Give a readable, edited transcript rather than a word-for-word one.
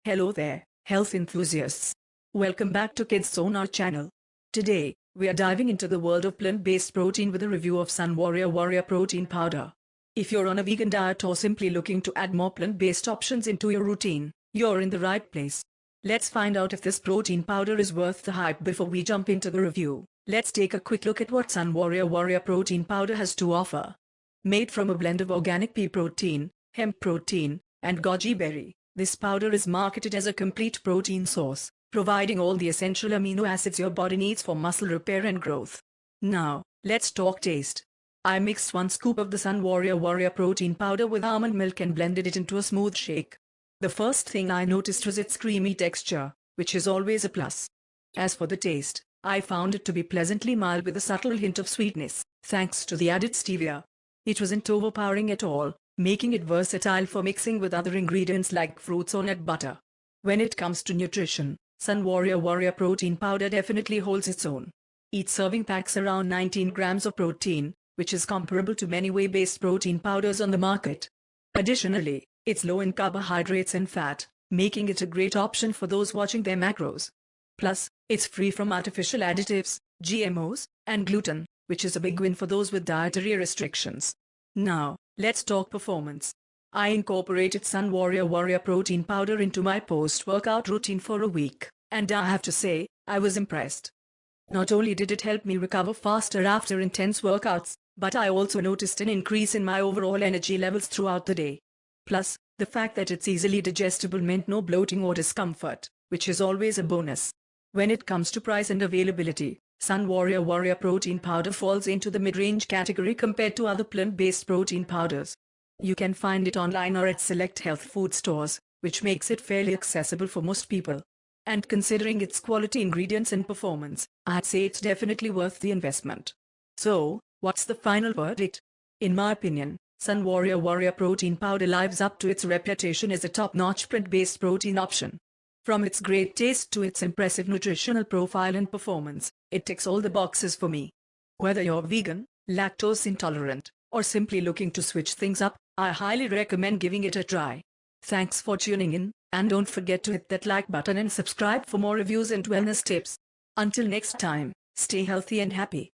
Hello there, health enthusiasts. Welcome back to Kids Zone, our channel. Today, we are diving into the world of plant-based protein with a review of Sunwarrior Warrior Protein Powder. If you're on a vegan diet or simply looking to add more plant-based options into your routine, you're in the right place. Let's find out if this protein powder is worth the hype. Before we jump into the review, let's take a quick look at what Sunwarrior Warrior Protein Powder has to offer. Made from a blend of organic pea protein, hemp protein, and goji berry, this powder is marketed as a complete protein source, providing all the essential amino acids your body needs for muscle repair and growth. Now, let's talk taste. I mixed 1 scoop of the Sunwarrior Warrior Protein Powder with almond milk and blended it into a smooth shake. The first thing I noticed was its creamy texture, which is always a plus. As for the taste, I found it to be pleasantly mild with a subtle hint of sweetness, thanks to the added stevia. It wasn't overpowering at all, making it versatile for mixing with other ingredients like fruits or nut butter. When it comes to nutrition, Sunwarrior Warrior Protein Powder definitely holds its own. Each serving packs around 19 grams of protein, which is comparable to many whey-based protein powders on the market. Additionally, it's low in carbohydrates and fat, making it a great option for those watching their macros. Plus, it's free from artificial additives, GMOs, and gluten, which is a big win for those with dietary restrictions. Now, let's talk performance. I incorporated Sunwarrior Warrior Protein Powder into my post-workout routine for a week, and I have to say, I was impressed. Not only did it help me recover faster after intense workouts, but I also noticed an increase in my overall energy levels throughout the day. Plus, the fact that it's easily digestible meant no bloating or discomfort, which is always a bonus. When it comes to price and availability, Sunwarrior Warrior Protein Powder falls into the mid-range category compared to other plant-based protein powders. You can find it online or at select health food stores, which makes it fairly accessible for most people. And considering its quality ingredients and performance, I'd say it's definitely worth the investment. So, what's the final verdict? In my opinion, Sunwarrior Warrior Protein Powder lives up to its reputation as a top-notch plant-based protein option. From its great taste to its impressive nutritional profile and performance, it ticks all the boxes for me. Whether you're vegan, lactose intolerant, or simply looking to switch things up, I highly recommend giving it a try. Thanks for tuning in, and don't forget to hit that like button and subscribe for more reviews and wellness tips. Until next time, stay healthy and happy.